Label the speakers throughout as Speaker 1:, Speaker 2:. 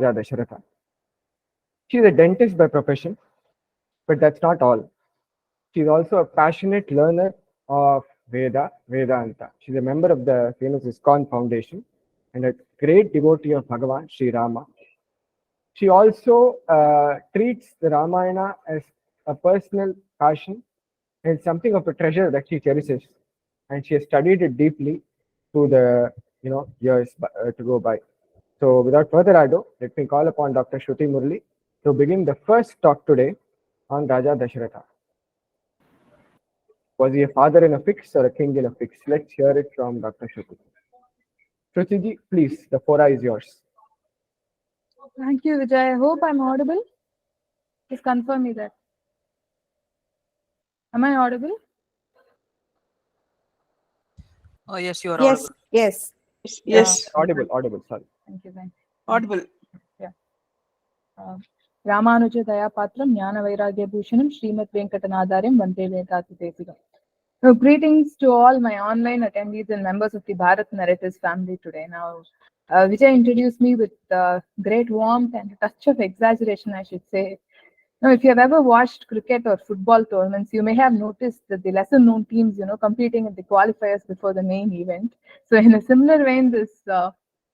Speaker 1: Raja Dasharatha. She's a dentist by profession, but that's not all. She's also a passionate learner of Vedanta. She's a member of the famous ISKCON Foundation and a great devotee of Bhagavan Sri Rama. She also treats the Ramayana as a personal passion and something of a treasure that she cherishes, and she has studied it deeply through the years to go by. So, without further ado, let me call upon Dr. Sruti Murali to begin the first talk today on Raja Dasharatha. Was he a father in a fix or a king in a fix? Let's hear it from Dr. Shruti. Shruti, please, the fora is yours.
Speaker 2: Thank you, Vijay. I hope I'm audible. Please confirm me that. Am I audible?
Speaker 3: Oh, yes, you are
Speaker 4: Yes,
Speaker 3: audible.
Speaker 4: yes.
Speaker 5: Yes,
Speaker 1: Audible, sorry.
Speaker 2: Thank you.
Speaker 5: audible.
Speaker 2: Yeah. Ramanuja Dayapatram Jnana Vairagya Bhushanam Srimad Venkatanadarayam Vande Vedantadesikam. So, greetings to all my online attendees and members of the Bharat Narratives family today. Now, Vijay introduced me with great warmth and a touch of exaggeration, I should say. Now, if you have ever watched cricket or football tournaments, you may have noticed that the lesser-known teams, competing in the qualifiers before the main event. So, in a similar vein, this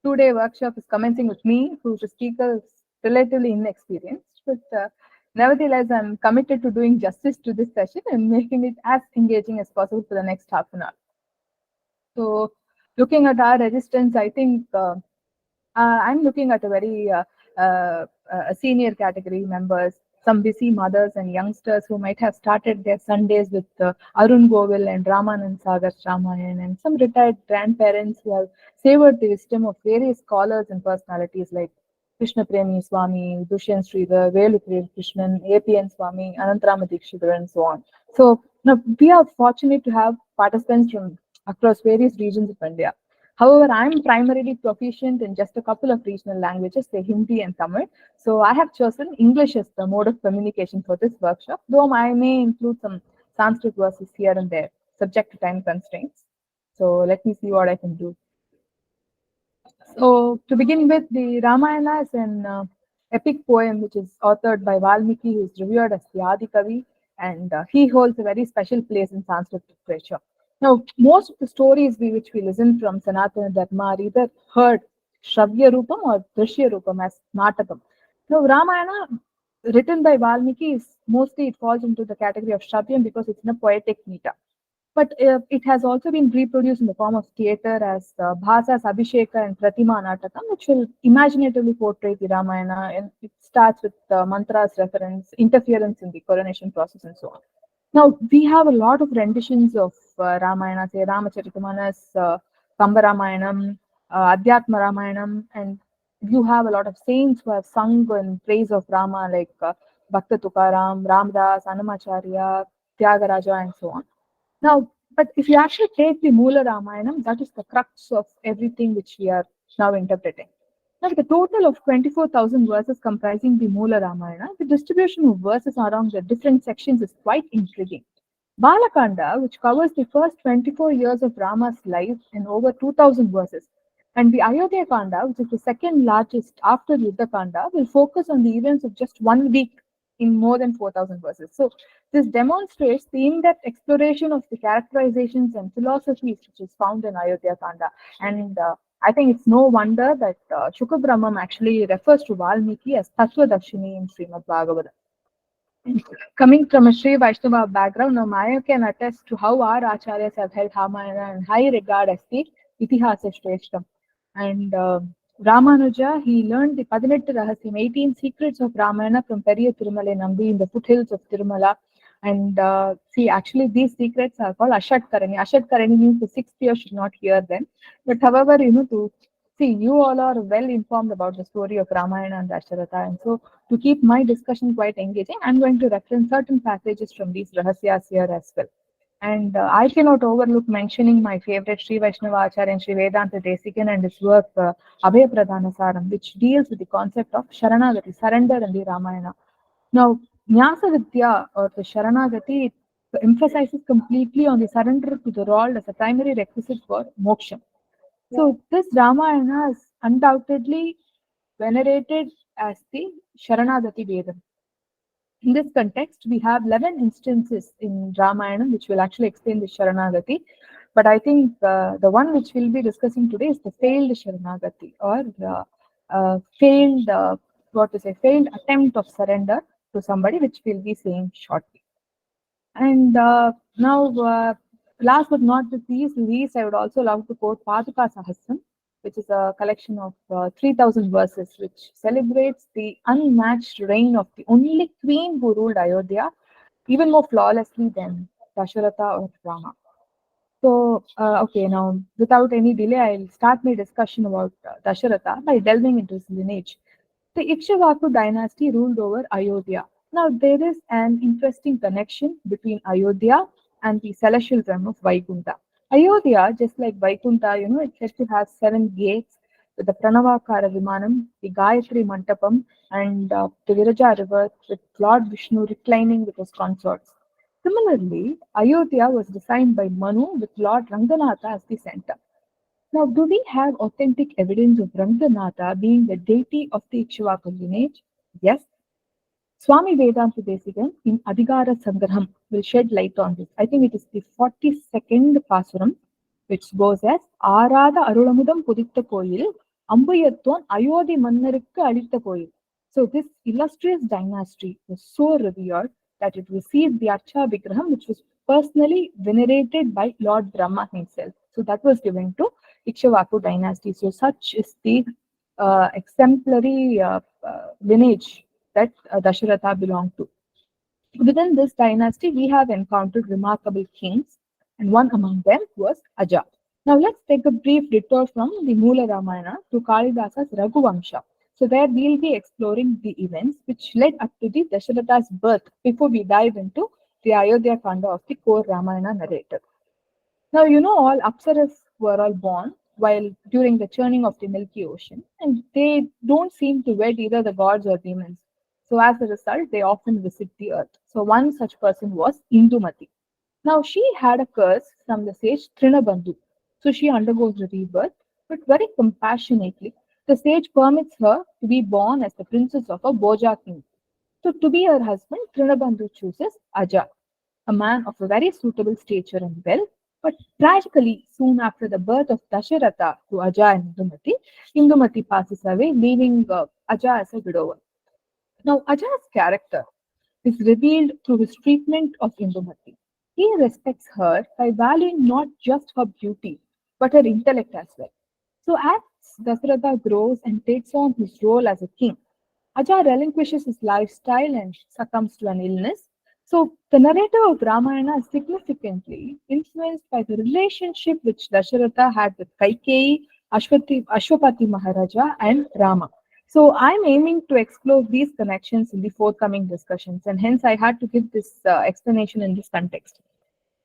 Speaker 2: two-day workshop is commencing with me, who's a speaker relatively inexperienced, but nevertheless, I'm committed to doing justice to this session and making it as engaging as possible for the next half an hour. So, looking at our registrants, I think I'm looking at a very senior category members, some busy mothers and youngsters who might have started their Sundays with Arun Govil and Ramanand Sagar's Ramayana, and some retired grandparents who have savored the wisdom of various scholars and personalities like Krishna Premi Swami, Dushyant Sridhar, Velukiri Krishnan, APN Swami, Anantarama Dikshidhar, and so on. So now we are fortunate to have participants from across various regions of India. However, I'm primarily proficient in just a couple of regional languages, say Hindi and Tamil. So I have chosen English as the mode of communication for this workshop, though I may include some Sanskrit verses here and there, subject to time constraints. So let me see what I can do. So to begin with, the Ramayana is an epic poem which is authored by Valmiki, who is revered as the Adi Kavi, and he holds a very special place in Sanskrit literature. Now, most of the stories which we listen from Sanatana Dharma are either heard Shravya Rupam or Drishya Rupam as Natakam. Now, Ramayana, written by Valmiki, is mostly it falls into the category of Shravyam because it's in a poetic meter. But it has also been reproduced in the form of theatre as Bhasa's Abhisheka and Pratima Natakam, which will imaginatively portray the Ramayana. And it starts with mantras reference, interference in the coronation process, and so on. Now, we have a lot of renditions of Ramayana, say Ramacharitamanus, Kamba Ramayanam, Adhyatma Ramayanam, and you have a lot of saints who have sung in praise of Rama, like Bhakta Tukaram, Ramdas, Annamacharya, Tyagaraja, and so on. Now, but if you actually take the Moola Ramayanam, that is the crux of everything which we are now interpreting. Now, with a total of 24,000 verses comprising the Moola Ramayana, the distribution of verses around the different sections is quite intriguing. Balakanda, which covers the first 24 years of Rama's life in over 2,000 verses, and the Ayodhya Kanda, which is the second largest after Yuddha Kanda, will focus on the events of just 1 week in more than 4,000 verses. So, this demonstrates the in-depth exploration of the characterizations and philosophies which is found in Ayodhya Kanda. And I think it's no wonder that Shukha Brahmam actually refers to Valmiki as Tattva Dakshini in Srimad Bhagavatam. Coming from a Sri Vaishnava background, now Maya can attest to how our Acharyas have held Ramayana in high regard as the Itihasa Shreshtam. And Ramanuja, he learned the Padinettu Rahasyam, 18 secrets of Ramayana from Periya Tirumala Nambi in the foothills of Tirumala. And see, actually, these secrets are called Ashad Karani. Ashad Karani means the sixth year should not hear them. But however, to see, you all are well informed about the story of Ramayana and Dasharatha. And so, to keep my discussion quite engaging, I'm going to reference certain passages from these Rahasyas here as well. And I cannot overlook mentioning my favorite Sri Vaishnava Acharya, Sri Vedanta Desikan, and his work Abhaya Pradhana Saram, which deals with the concept of Sharanagati, surrender in the Ramayana. Now, Nyasa Vidya or the Sharanagati emphasizes completely on the surrender to the world as a primary requisite for moksha. So, this Ramayana is undoubtedly venerated as the Sharanagati Vedam. In this context, we have 11 instances in Ramayana which will actually explain the Sharanagati. But I think the one which we'll be discussing today is the failed Sharanagati, or failed, what to say, failed attempt of surrender to somebody, which we'll be saying shortly. And now, last but not the least, I would also love to quote Paduka Sahasram, which is a collection of 3,000 verses, which celebrates the unmatched reign of the only queen who ruled Ayodhya, even more flawlessly than Dasharatha or Rama. So, okay, now without any delay, I'll start my discussion about Dasharatha by delving into his lineage. The Ikshvaku dynasty ruled over Ayodhya. Now, there is an interesting connection between Ayodhya and the celestial realm of Vaikunta. Ayodhya, just like Vaikunta, it's said to have 7 gates with the Pranavakara Vimanam, the Gayatri Mantapam, and the Viraja river with Lord Vishnu reclining with his consorts. Similarly, Ayodhya was designed by Manu with Lord Ranganatha as the center. Now, do we have authentic evidence of Ranganatha being the deity of the Ikshvaku lineage? Yes. Swami Vedanta Desikan in Adhigara Sangraham will shed light on this. I think it is the 42nd Pasuram, which goes as Arada Arulamudam Puditta Koyil, Ambuyatton Ayodhi Mannarukku Alita Koyil. So, this illustrious dynasty was so revered that it received the Archa Vigraham, which was personally venerated by Lord Brahma himself. So, that was given to Ikshvaku dynasty. So, such is the exemplary lineage that Dasharatha belonged to. Within this dynasty, we have encountered remarkable kings, and one among them was Aja. Now, let's take a brief detour from the Moola Ramayana to Kalidasa's Raghuvamsha. So, there we'll be exploring the events which led up to the Dasharatha's birth before we dive into the Ayodhya Kanda of the core Ramayana narrative. Now, all Apsaras were all born while during the churning of the Milky Ocean, and they don't seem to wed either the gods or demons. So, as a result, they often visit the earth. So, one such person was Indumati. Now, she had a curse from the sage Trinabandhu. So, she undergoes a rebirth, but very compassionately, the sage permits her to be born as the princess of a Boja king. So, to be her husband, Trinabandhu chooses Aja, a man of a very suitable stature and wealth. But tragically, soon after the birth of Dasharatha to Aja and Indumati, Indumati passes away, leaving Aja as a widower. Now, Aja's character is revealed through his treatment of Indumati. He respects her by valuing not just her beauty, but her intellect as well. So, as Dasaratha grows and takes on his role as a king, Aja relinquishes his lifestyle and succumbs to an illness. So, the narrative of Ramayana is significantly influenced by the relationship which Dasharatha had with Kaikeyi, Ashwapati Maharaja, and Rama. So, I'm aiming to explore these connections in the forthcoming discussions, and hence I had to give this explanation in this context.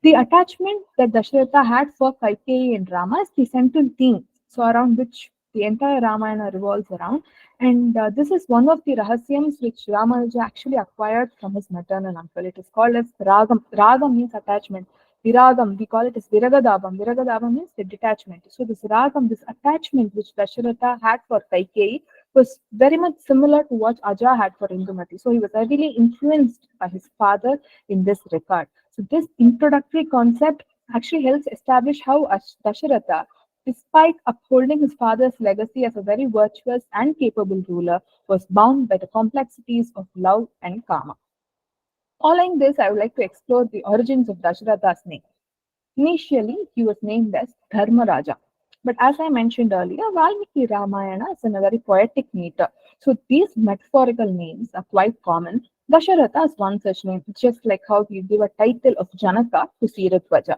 Speaker 2: The attachment that Dasharatha had for Kaikeyi and Rama is the central theme, so around which the entire Ramayana revolves around. And this is one of the rahasyams which Ramanuja actually acquired from his maternal uncle. It is called as Ragam. Ragam means attachment. Viragam, we call it as Viragadabam. Viragadabam means the detachment. So this Ragam, this attachment which Dasharatha had for Kaikeyi was very much similar to what Aja had for Indumati. So he was heavily influenced by his father in this regard. So this introductory concept actually helps establish how Dasharatha, despite upholding his father's legacy as a very virtuous and capable ruler, was bound by the complexities of love and karma. Following this, I would like to explore the origins of Dasharatha's name. Initially, he was named as Dharmaraja. But as I mentioned earlier, Valmiki Ramayana is in a very poetic meter. So these metaphorical names are quite common. Dasharatha is one such name, just like how you give a title of Janaka to Siratvaja.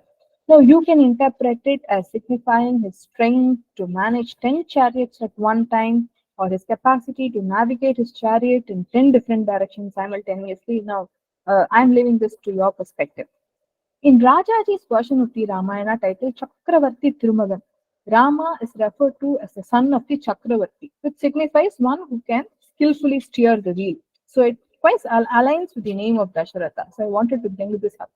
Speaker 2: Now you can interpret it as signifying his strength to manage 10 chariots at one time, or his capacity to navigate his chariot in 10 different directions simultaneously. Now, I'm leaving this to your perspective. In Rajaji's version of the Ramayana titled Chakravarti Thirumagan, Rama is referred to as the son of the Chakravarti, which signifies one who can skillfully steer the wheel. So it quite aligns with the name of Dasharatha. So I wanted to bring this up.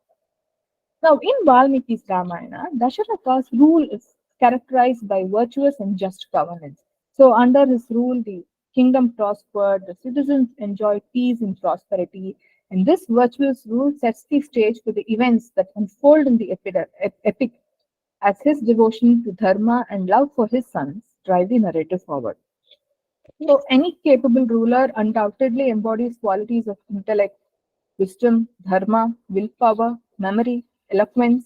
Speaker 2: Now, in Valmiki's Ramayana, Dasharatha's rule is characterized by virtuous and just governance. So, under his rule, the kingdom prospered, the citizens enjoyed peace and prosperity, and this virtuous rule sets the stage for the events that unfold in the epic as his devotion to dharma and love for his sons drive the narrative forward. So, any capable ruler undoubtedly embodies qualities of intellect, wisdom, dharma, willpower, memory, eloquence,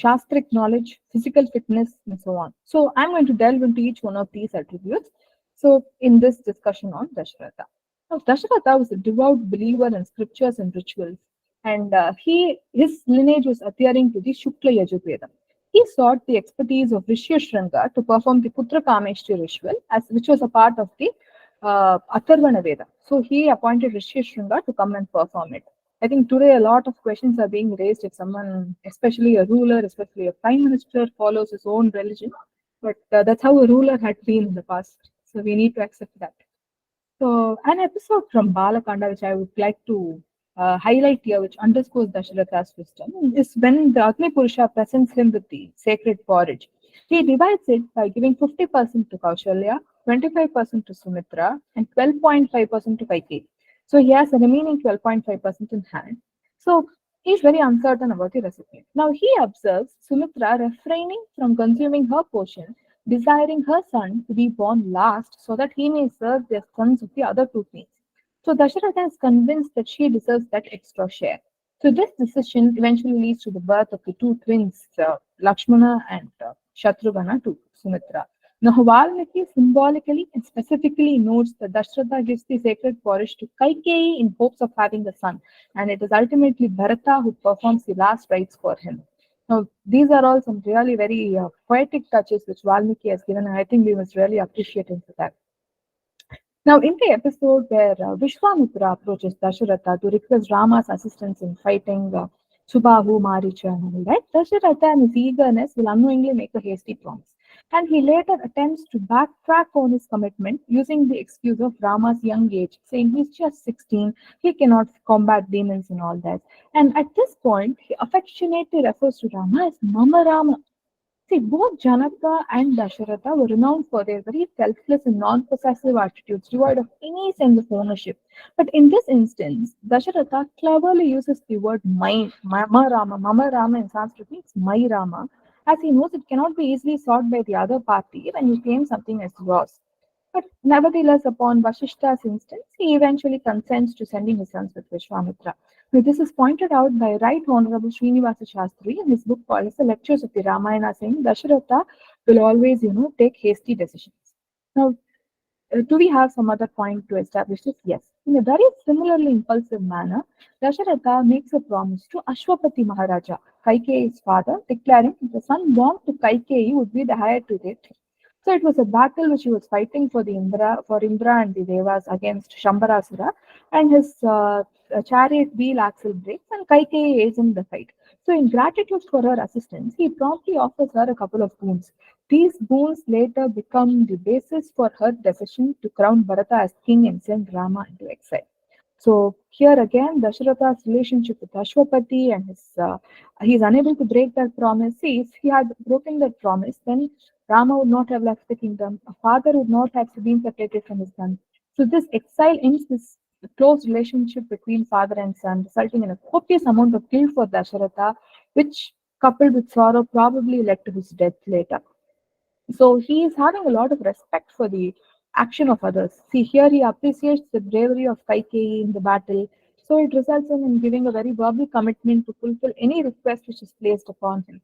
Speaker 2: shastric knowledge, physical fitness, and so on. So, I'm going to delve into each one of these attributes. So, in this discussion on Dasharatha. Now, Dasharatha was a devout believer in scriptures and rituals, and his lineage was adhering to the Shukla Yajurveda. He sought the expertise of Rishi Shringa to perform the Putra Kameshti ritual, which was a part of the Atharvana Veda. So he appointed Rishi Shringa to come and perform it. I think today a lot of questions are being raised if someone, especially a ruler, especially a prime minister, follows his own religion. But that's how a ruler had been in the past. So we need to accept that. So, an episode from Balakanda, which I would like to highlight here, which underscores Dasharatha's wisdom, is when the Agni Purusha presents him with the sacred porridge. He divides it by giving 50% to Kaushalya, 25% to Sumitra, and 12.5% to Kaikeyi. So, he has the remaining 12.5% in hand. So, he is very uncertain about the recipe. Now, he observes Sumitra refraining from consuming her portion, desiring her son to be born last so that he may serve the sons of the other two queens. So Dasharatha is convinced that she deserves that extra share. So this decision eventually leads to the birth of the two twins, Lakshmana and Shatrughna to Sumitra. Now Valmiki symbolically and specifically notes that Dasharatha gives the sacred porridge to Kaikeyi in hopes of having a son, and it is ultimately Bharata who performs the last rites for him. Now, these are all some really very poetic touches which Valmiki has given, and I think we must really appreciate him for that. Now, in the episode where Vishwamitra approaches Dasharatha to request Rama's assistance in fighting Subahu, Maricha, and all that, Dasharatha, in his eagerness, will unknowingly make a hasty promise. And he later attempts to backtrack on his commitment using the excuse of Rama's young age, saying he's just 16, he cannot combat demons and all that. And at this point, he affectionately refers to Rama as Mama Rama. See, both Janaka and Dasharatha were renowned for their very selfless and non-possessive attitudes, devoid of any sense of ownership. But in this instance, Dasharatha cleverly uses the word mine, Mama Rama. Mama Rama in Sanskrit means my Rama, as he knows it cannot be easily sought by the other party when you claim something as yours. But nevertheless, upon Vashishta's instance, he eventually consents to sending his sons with Vishwamitra. Now, this is pointed out by Right Honorable Srinivasa Shastri in his book called as the Lectures of the Ramayana, saying Dasharatha will always, take hasty decisions. Now, do we have some other point to establish this? Yes. In a very similarly impulsive manner, Dasharatha makes a promise to Ashwapati Maharaja, Kaikeyi's father, declaring the son born to Kaikeyi would be the heir to their throne. So it was a battle which he was fighting for Indra and the Devas against Shambarasura, and his chariot wheel axle breaks, and Kaikeyi aids in the fight. So in gratitude for her assistance, he promptly offers her a couple of boons. These boons later become the basis for her decision to crown Bharata as king and send Rama into exile. So here again, Dasharatha's relationship with Ashwapati and he is unable to break that promise. See, if he had broken that promise, then Rama would not have left the kingdom. A father would not have been separated from his son. So this exile ends this close relationship between father and son, resulting in a copious amount of guilt for Dasharatha, which coupled with sorrow probably led to his death later. So he is having a lot of respect for the action of others. See, here he appreciates the bravery of Kaikeyi in the battle. So it results in him giving a very verbal commitment to fulfill any request which is placed upon him.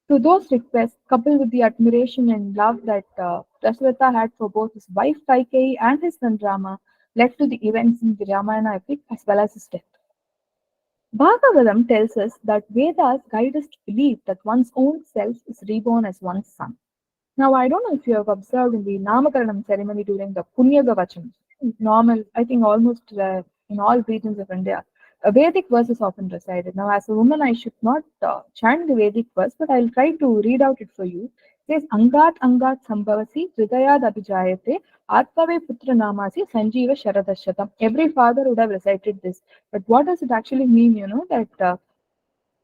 Speaker 2: So those requests, coupled with the admiration and love that Dasharatha had for both his wife Kaikeyi and his son Rama, led to the events in the Ramayana epic as well as his death. Bhagavatam tells us that Vedas guide us to believe that one's own self is reborn as one's son. Now, I don't know if you have observed in the Namakaranam ceremony during the Punyagavacham, normal, I think almost in all regions of India, a Vedic verse is often recited. Now, as a woman, I should not chant the Vedic verse, but I'll try to read out it for you. It says, Angat Angat Sambhavasi Hridayad Abhijayate Atmave Putra Namasi Sanjeeva Sharadashatam. Every father would have recited this. But what does it actually mean, that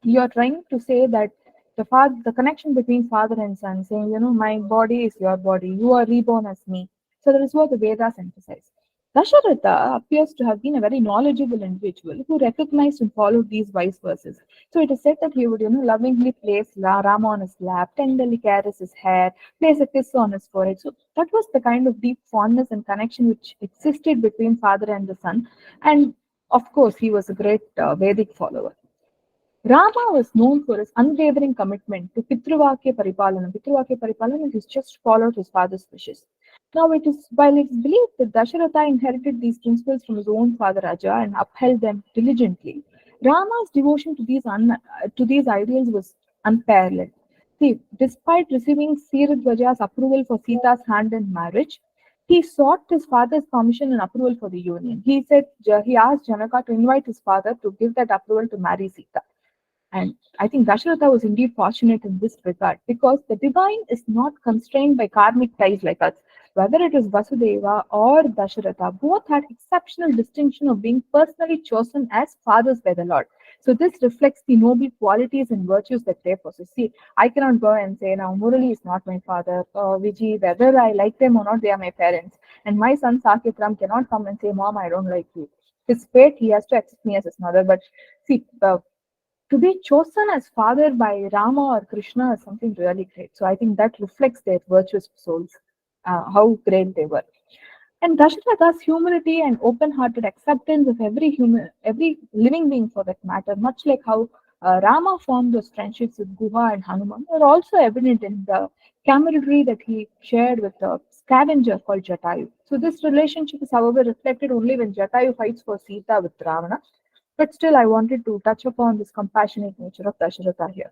Speaker 2: you're trying to say that the connection between father and son, saying, my body is your body, you are reborn as me. So that is what the Vedas emphasize. Dasharatha appears to have been a very knowledgeable individual who recognized and followed these wise verses. So it is said that he would, lovingly place Rama on his lap, tenderly caress his hair, place a kiss on his forehead. So that was the kind of deep fondness and connection which existed between father and the son. And of course, he was a great Vedic follower. Rama was known for his unwavering commitment to Pitruvakya Paripalana. Pitruvakya Paripalana is just followed his father's wishes. Now, while it is believed that Dasharatha inherited these principles from his own father Raja and upheld them diligently, Rama's devotion to these ideals was unparalleled. See, despite receiving Siradvaja's approval for Sita's hand in marriage, he sought his father's permission and approval for the union. He asked Janaka to invite his father to give that approval to marry Sita. And I think Dasharatha was indeed fortunate in this regard because the divine is not constrained by karmic ties like us. Whether it is Vasudeva or Dasharatha, both had exceptional distinction of being personally chosen as fathers by the Lord. So this reflects the noble qualities and virtues that they possess. See, I cannot go and say now Murali is not my father, or Viji, whether I like them or not, they are my parents. And my son Sakitram cannot come and say, Mom, I don't like you. His fate, he has to accept me as his mother. But see, to be chosen as father by Rama or Krishna is something really great. So I think that reflects their virtuous souls, how great they were. And Dasharatha's humility and open-hearted acceptance of every living being for that matter, much like how Rama formed those friendships with Guha and Hanuman, are also evident in the camaraderie that he shared with a scavenger called Jatayu. So this relationship is, however, reflected only when Jatayu fights for Sita with Ravana. But still, I wanted to touch upon this compassionate nature of Dasharatha here.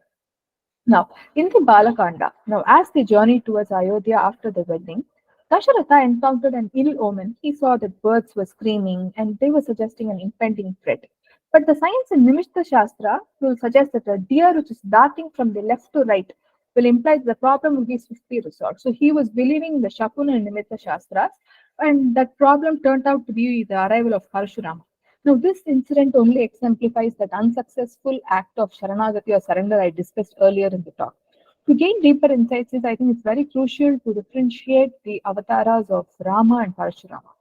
Speaker 2: Now, in the Balakanda, now as they journeyed towards Ayodhya after the wedding, Dasharatha encountered an ill omen. He saw that birds were screaming and they were suggesting an impending threat. But the science in Nimishta Shastra will suggest that a deer which is darting from the left to right will imply that the problem will be swiftly resolved. So he was believing in the Shakuna and Nimitta Shastras, and that problem turned out to be the arrival of Parashurama. Now, this incident only exemplifies that unsuccessful act of Sharanagati or surrender I discussed earlier in the talk. To gain deeper insights, I think it's very crucial to differentiate the avatars of Rama and Parashurama.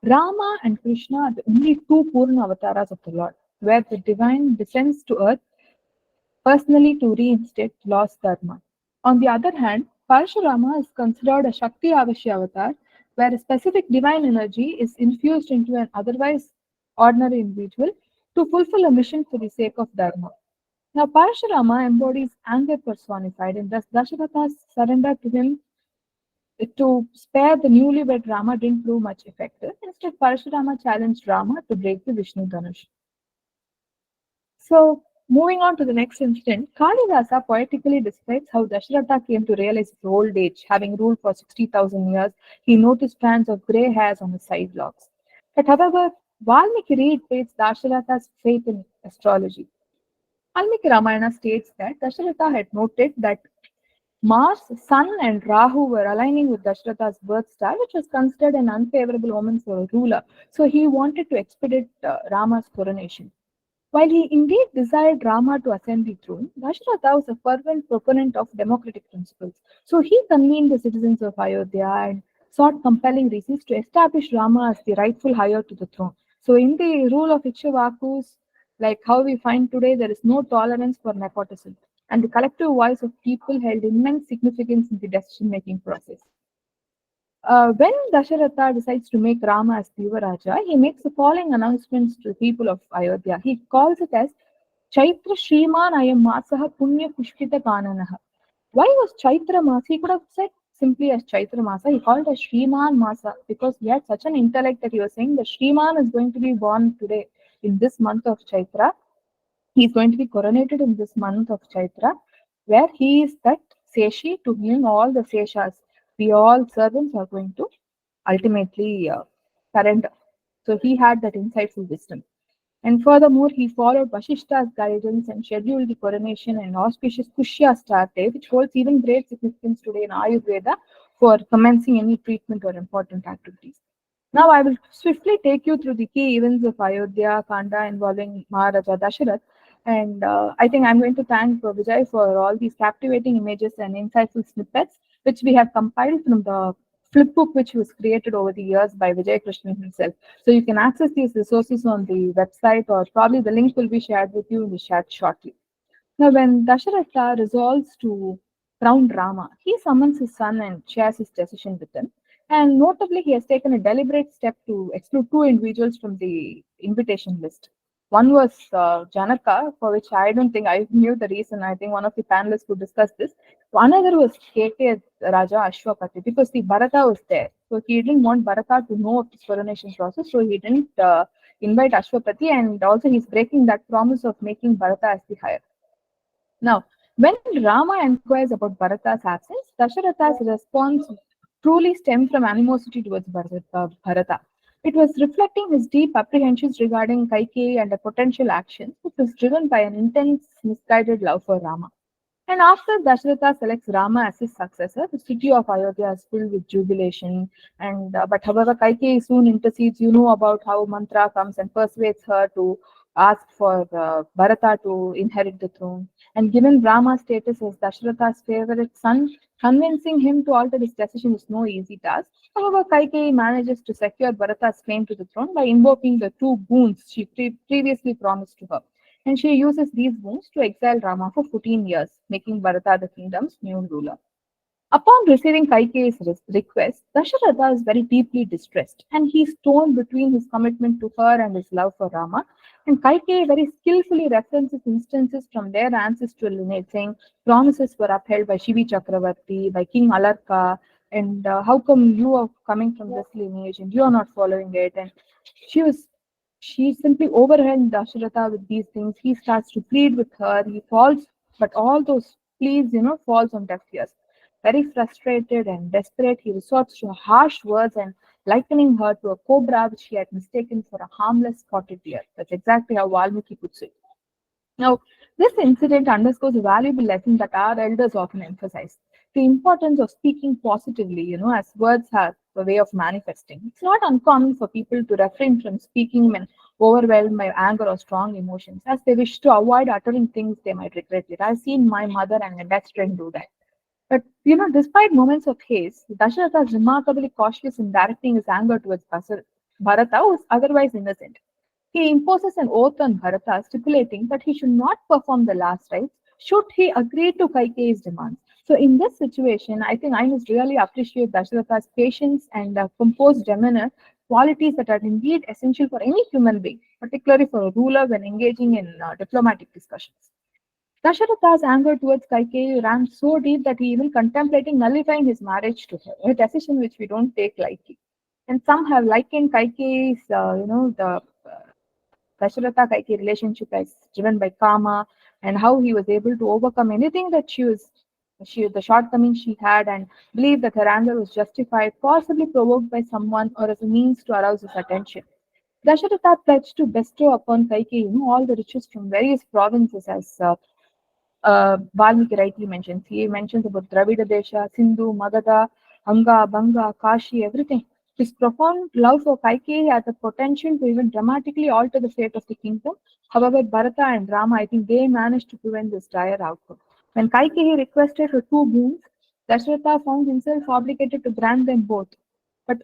Speaker 2: Rama and Krishna are the only two Purna avatars of the Lord, where the divine descends to earth personally to reinstate lost dharma. On the other hand, Parashurama is considered a Shakti Avashya avatar, where a specific divine energy is infused into an otherwise ordinary individual to fulfill a mission for the sake of dharma. Now, Parashurama embodies anger personified, and thus Dasharatha's surrender to him to spare the newlywed Rama didn't prove much effective. Instead, Parashurama challenged Rama to break the Vishnu Dhanush. So, moving on to the next incident, Kalidasa poetically describes how Dasharatha came to realize his old age. Having ruled for 60,000 years, he noticed strands of grey hairs on his side locks. But however, Valmiki reiterates Dasharatha's faith in astrology. Valmiki Ramayana states that Dasharatha had noted that Mars, Sun, and Rahu were aligning with Dasharatha's birth star, which was considered an unfavorable omen for a ruler. So he wanted to expedite Rama's coronation. While he indeed desired Rama to ascend the throne, Dasharatha was a fervent proponent of democratic principles. So he convened the citizens of Ayodhya and sought compelling reasons to establish Rama as the rightful heir to the throne. So in the rule of Ikshvakus, like how we find today, there is no tolerance for nepotism. And the collective voice of people held immense significance in the decision-making process. When Dasharatha decides to make Rama as Yuvaraja, he makes the following announcements to the people of Ayodhya. He calls it as Chaitra Shriman Ayam Masaha Punya Pushpita Kananaha. Why was Chaitra Masa? He could have said simply as Chaitra Masa. He called it as Shriman Masa because he had such an intellect that he was saying the Shriman is going to be born today in this month of Chaitra. He is going to be coronated in this month of Chaitra, where he is that Seshi to whom all the Seshas, we all servants, are going to ultimately surrender. So he had that insightful wisdom. And furthermore, he followed Vashishta's guidance and scheduled the coronation and auspicious Pushya star day, which holds even great significance today in Ayurveda for commencing any treatment or important activities. Now, I will swiftly take you through the key events of Ayodhya Kanda involving Maharaja Dasharath. And I think I'm going to thank Vijay for all these captivating images and insightful snippets, which we have compiled from the flipbook which was created over the years by Vijay Krishnan himself. So you can access these resources on the website, or probably the link will be shared with you in the chat shortly. Now, when Dasharatha resolves to crown Rama, he summons his son and shares his decision with him. And notably, he has taken a deliberate step to exclude two individuals from the invitation list. One was Janaka, for which I don't think I knew the reason. I think one of the panelists could discuss this. Another was KK Raja Ashwapati, because the Bharata was there. So he didn't want Bharata to know of this coronation process, so he didn't invite Ashwapati, and also he's breaking that promise of making Bharata as the higher. Now, when Rama inquires about Bharata's absence, Dasharatha's response truly stemmed from animosity towards Bharata. It was reflecting his deep apprehensions regarding Kaikeyi and the potential actions, which was driven by an intense, misguided love for Rama. And after Dasharatha selects Rama as his successor, the city of Ayodhya is filled with jubilation. And but however, Kaikeyi soon intercedes. You know about how Mantra comes and persuades her to ask for Bharata to inherit the throne. And given Rama's status as Dasharatha's favorite son, convincing him to alter his decision is no easy task. However, Kaikeyi manages to secure Bharata's claim to the throne by invoking the two boons she previously promised to her, and she uses these wounds to exile Rama for 14 years, making Bharata the kingdom's new ruler. Upon receiving Kaikeyi's request, Dasharatha is very deeply distressed, and he is torn between his commitment to her and his love for Rama. And Kaikeyi very skillfully references instances from their ancestral lineage, saying promises were upheld by Shivi Chakravarti, by King Alarka, and how come you are coming from this lineage and you are not following it? And she was she simply overwhelmed Dasharatha with these things. He starts to plead with her. He falls, but all those pleas, falls on deaf ears. Very frustrated and desperate, he resorts to harsh words and likening her to a cobra which he had mistaken for a harmless spotted deer. That's exactly how Valmiki puts it. Now, this incident underscores a valuable lesson that our elders often emphasize: the importance of speaking positively, as words have a way of manifesting. It's not uncommon for people to refrain from speaking when overwhelmed by anger or strong emotions, as they wish to avoid uttering things they might regret later. I've seen my mother and my best friend do that. But despite moments of haste, Dasharatha is remarkably cautious in directing his anger towards Bharata, who is otherwise innocent. He imposes an oath on Bharata, stipulating that he should not perform the last rites should he agree to Kaikeyi's demands. So, in this situation, I think I must really appreciate Dasharatha's patience and composed demeanor, qualities that are indeed essential for any human being, particularly for a ruler when engaging in diplomatic discussions. Dasharatha's anger towards Kaikeyi ran so deep that he even contemplating nullifying his marriage to her, a decision which we don't take lightly. And some have likened Kaikeyi's, the Dasharatha Kaikeyi relationship as driven by karma, and how he was able to overcome anything that the shortcomings she had, and believed that her anger was justified, possibly provoked by someone or as a means to arouse his attention. Dasharatha pledged to bestow upon Kaikeyi, all the riches from various provinces, as Valmiki rightly mentions. He mentions about Dravida Desha, Sindhu, Magadha, Anga, Banga, Kashi, everything. His profound love for Kaikeyi had the potential to even dramatically alter the fate of the kingdom. However, Bharata and Rama, I think they managed to prevent this dire outcome. When Kaikeyi requested for two boons, Dasharatha found himself obligated to grant them both. But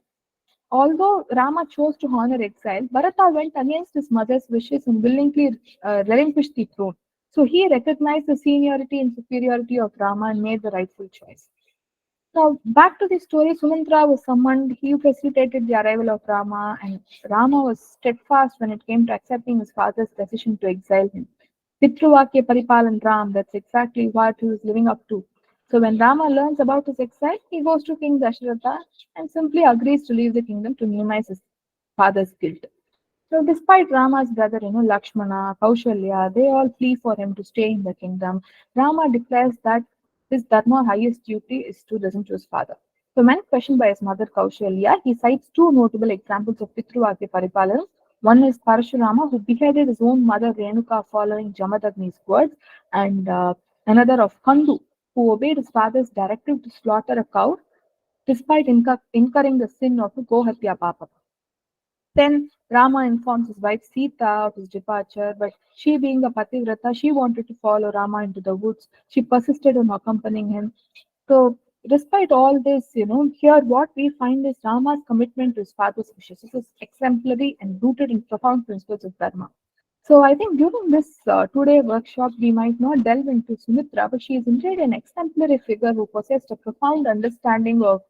Speaker 2: although Rama chose to honor exile, Bharata went against his mother's wishes and willingly relinquished the throne. So he recognized the seniority and superiority of Rama and made the rightful choice. Now, back to the story, Sumantra was summoned. He facilitated the arrival of Rama, and Rama was steadfast when it came to accepting his father's decision to exile him. Pitruvakya Paripalan Ram, that's exactly what he was living up to. So when Rama learns about his exile, he goes to King Dasharatha and simply agrees to leave the kingdom to minimize his father's guilt. So despite Rama's brother, Lakshmana, Kaushalya, they all flee for him to stay in the kingdom. Rama declares that his dharma highest duty is to listen to his father. So when questioned by his mother Kaushalya, he cites two notable examples of Pitruvakya Paripalan. One is Parashurama, who beheaded his own mother Renuka following Jamadagni's words, and another of Kandu, who obeyed his father's directive to slaughter a cow despite incurring the sin of Gohatya Papa. Then Rama informs his wife Sita of his departure, but she, being a Pativrata, she wanted to follow Rama into the woods. She persisted on accompanying him. So despite all this, here what we find is Rama's commitment to his father's wishes. This is exemplary and rooted in profound principles of Dharma. So I think during this two-day workshop, we might not delve into Sumitra, but she is indeed an exemplary figure who possessed a profound understanding of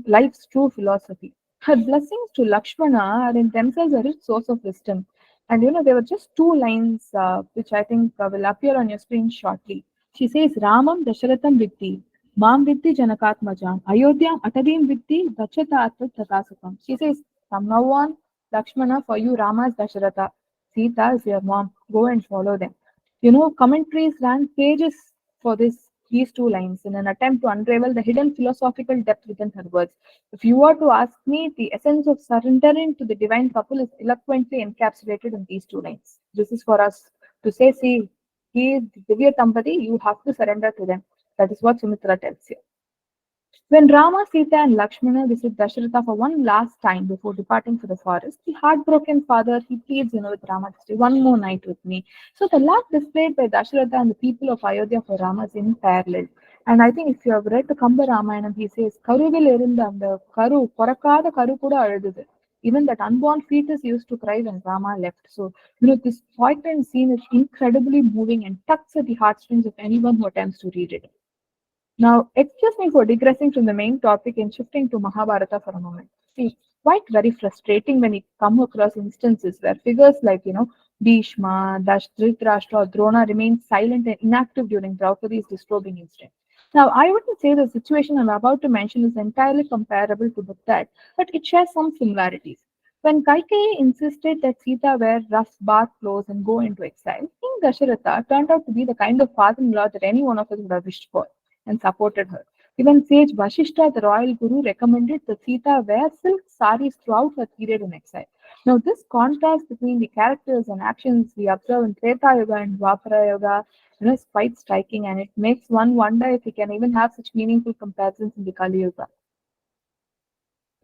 Speaker 2: life's true philosophy. Her blessings to Lakshmana are in themselves a rich source of wisdom. And there were just two lines which I think will appear on your screen shortly. She says, Ramam Dasharatham Vitti, Mam Vitti Janakatmajam, Ayodhyam Atadim Vitti, Dachata Atvat Tatasukam. She says, from now on, Lakshmana, for you, Rama is Dasharatha. Sita is your mom. Go and follow them. Commentaries ran pages for these two lines in an attempt to unravel the hidden philosophical depth within her words. If you were to ask me, the essence of surrendering to the divine couple is eloquently encapsulated in these two lines. This is for us to say, see, he is Divya Tampati, you have to surrender to them. That is what Sumitra tells you. When Rama, Sita, and Lakshmana visit Dasharatha for one last time before departing for the forest, the heartbroken father he pleads, with Rama to stay one more night with me. So the love displayed by Dasharatha and the people of Ayodhya for Rama is unparalleled. And I think if you have read the Kamba Ramayana, he says, "Karuvil irunda அந்த கரு பிறக்காத கரு கூட அழுதுது." Even that unborn fetus used to cry when Rama left. So, this poignant scene is incredibly moving and tugs at the heartstrings of anyone who attempts to read it. Now, excuse me for digressing from the main topic and shifting to Mahabharata for a moment. See, it's quite very frustrating when you come across instances where figures like, Bhishma, Dhritarashtra, or Drona remain silent and inactive during Draupadi's disturbing incident. Now, I wouldn't say the situation I'm about to mention is entirely comparable to that, but it shares some similarities. When Kaikeyi insisted that Sita wear rough bath clothes and go into exile, King Dasharatha turned out to be the kind of father-in-law that any one of us would have wished for and supported her. Even sage Vashishta, the royal guru, recommended that Sita wear silk saris throughout her period in exile. Now, this contrast between the characters and actions we observe in Treta Yuga and Dwapara Yuga is quite striking, and it makes one wonder if we can even have such meaningful comparisons in the Kali Yuga.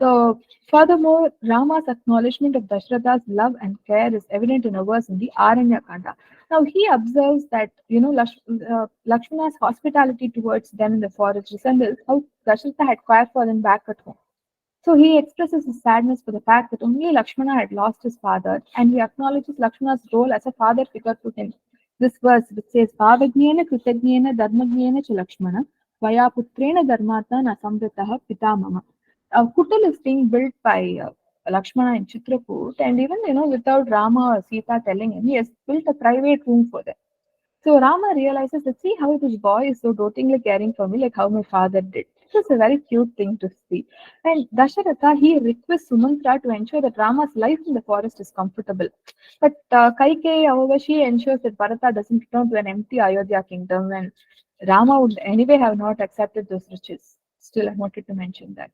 Speaker 2: So, furthermore, Rama's acknowledgement of Dashratha's love and care is evident in a verse in the Aranya Kanda. Now, he observes that, Lakshmana's hospitality towards them in the forest resembles how Dashratha had cared for them back at home. So he expresses his sadness for the fact that only Lakshmana had lost his father, and he acknowledges Lakshmana's role as a father figure to him. This verse, which says, Bhavajnena Kritajnena Dharmajnena Cha Lakshmana, Vaya Putrena Dharmata Na Samritaha Pita Mama. Kutal is being built by Lakshmana in Chitrakoot, and even without Rama or Sita telling him, he has built a private room for them. So Rama realizes that see how this boy is so dotingly caring for me, like how my father did. This is a very cute thing to see. And Dasharatha, he requests Sumantra to ensure that Rama's life in the forest is comfortable. But Kaikeyi, however, she ensures that Bharata doesn't return to an empty Ayodhya kingdom when Rama would anyway have not accepted those riches. Still, I wanted to mention that.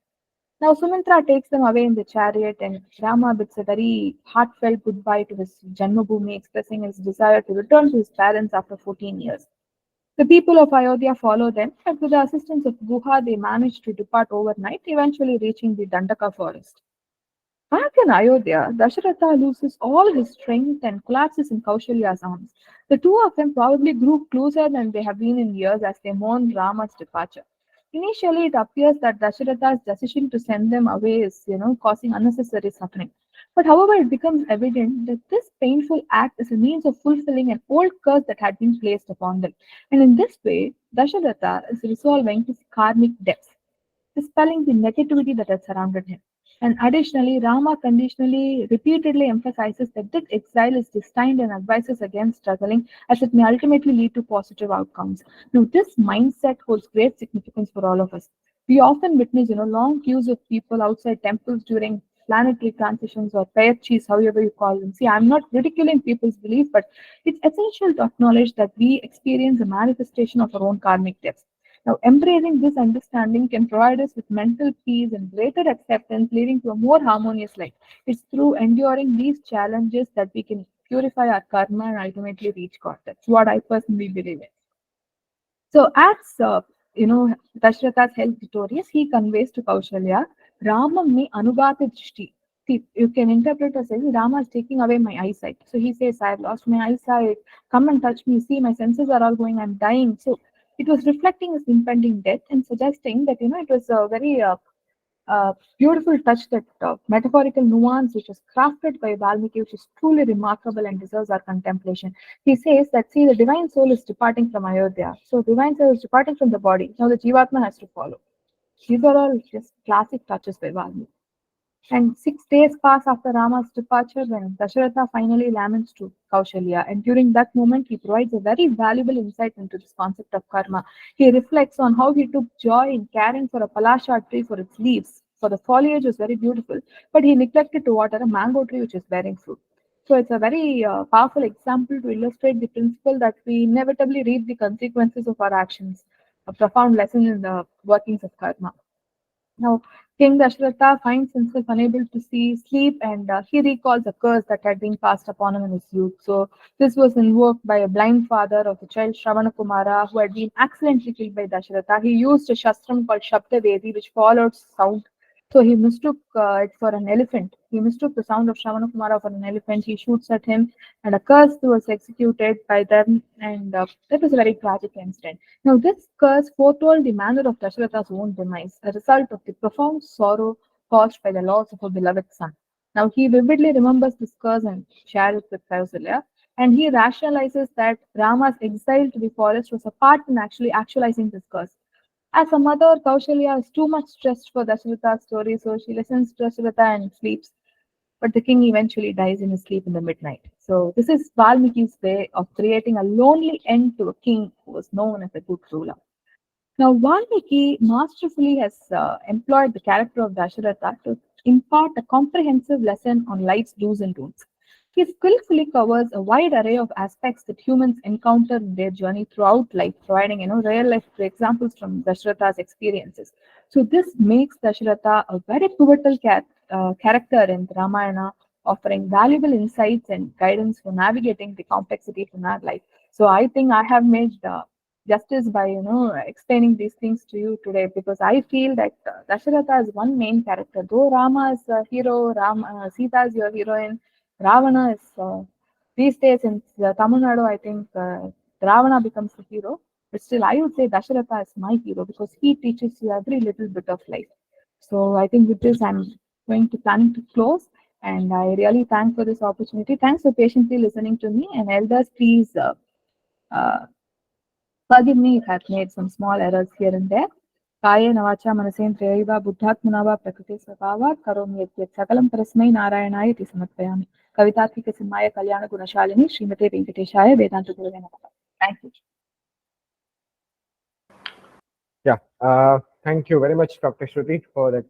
Speaker 2: Now Sumitra takes them away in the chariot, and Rama bids a very heartfelt goodbye to his Janmabhoomi, expressing his desire to return to his parents after 14 years. The people of Ayodhya follow them, but with the assistance of Guha, they manage to depart overnight, eventually reaching the Dandaka forest. Back in Ayodhya, Dasharatha loses all his strength and collapses in Kaushalya's arms. The two of them probably grew closer than they have been in years as they mourn Rama's departure. Initially, it appears that Dasharatha's decision to send them away is, causing unnecessary suffering. But however, it becomes evident that this painful act is a means of fulfilling an old curse that had been placed upon them. And in this way, Dasharatha is resolving his karmic debts, dispelling the negativity that had surrounded him. And additionally, Rama conditionally, repeatedly emphasizes that this exile is destined and advises against struggling as it may ultimately lead to positive outcomes. Now, this mindset holds great significance for all of us. We often witness, long queues of people outside temples during planetary transitions or payachis, however you call them. See, I'm not ridiculing people's belief, but it's essential to acknowledge that we experience a manifestation of our own karmic debts. Now, embracing this understanding can provide us with mental peace and greater acceptance, leading to a more harmonious life. It's through enduring these challenges that we can purify our karma and ultimately reach God. That's what I personally believe in. So, as Dashratha's held victorious, he conveys to Kaushalya, Rama me anugata drishti. See, you can interpret as saying Rama is taking away my eyesight. So he says, I have lost my eyesight. Come and touch me. See, my senses are all going. I'm dying. So It was reflecting his impending death and suggesting that it was a very beautiful touch, that metaphorical nuance which was crafted by Valmiki, which is truly remarkable and deserves our contemplation. He says that, see, the divine soul is departing from Ayodhya. So, divine soul is departing from the body. Now, the Jivatma has to follow. These are all just classic touches by Valmiki. And 6 days pass after Rama's departure when Dasharatha finally laments to Kaushalya. And during that moment, he provides a very valuable insight into this concept of karma. He reflects on how he took joy in caring for a palasha tree for its leaves. For the foliage was very beautiful, but he neglected to water a mango tree which is bearing fruit. So it's a very powerful example to illustrate the principle that we inevitably reap the consequences of our actions. A profound lesson in the workings of karma. Now, King Dasaratha finds himself unable to see sleep, and he recalls a curse that had been passed upon him in his youth. So, this was invoked by a blind father of the child Shravana Kumara who had been accidentally killed by Dasaratha. He used a shastram called Shabda Vedi, which followed sound. So, he mistook it for an elephant. He mistook the sound of Shravana Kumara for an elephant. He shoots at him, and a curse was executed by them, and that was a very tragic incident. Now, this curse foretold the manner of Dasharatha's own demise, a result of the profound sorrow caused by the loss of a beloved son. Now, he vividly remembers this curse and shares it with Kausalya, and he rationalizes that Rama's exile to the forest was a part in actually actualizing this curse. As a mother, Kaushalya is too much stressed for Dasharatha's story, so she listens to Dasharatha and sleeps. But the king eventually dies in his sleep in the midnight. So, this is Valmiki's way of creating a lonely end to a king who was known as a good ruler. Now, Valmiki masterfully has employed the character of Dasharatha to impart a comprehensive lesson on life's do's and don'ts. He skillfully covers a wide array of aspects that humans encounter in their journey throughout life, providing real life examples from Dasharatha's experiences. So this makes Dasharatha a very pivotal character in the Ramayana, offering valuable insights and guidance for navigating the complexities in our life. So I think I have made justice by explaining these things to you today, because I feel that Dasharatha is one main character. Though Rama is a hero, Sita is your heroine, Ravana is these days in Tamil Nadu, I think Ravana becomes the hero. But still, I would say Dasharatha is my hero because he teaches you every little bit of life. So I think with this, I'm going to planning to close. And I really thank for this opportunity. Thanks for patiently listening to me. And elders, please uh, forgive me if I've made some small errors here and there. कायेन वाचा मनसेन्द्रियैव बुद्धात्मना वा प्रकृते स्वभावात् करोमि यद्यत् सकलं परस्मै नारायणाय इति समर्पयामि. कवितात्मिकसिंहाय कल्याणगुणशालिनी श्रीमते वेङ्कटेशाय वेदान्तगुरवे नमः. Thank you.
Speaker 1: Yeah. Thank you very much, Dr. Shruti, for that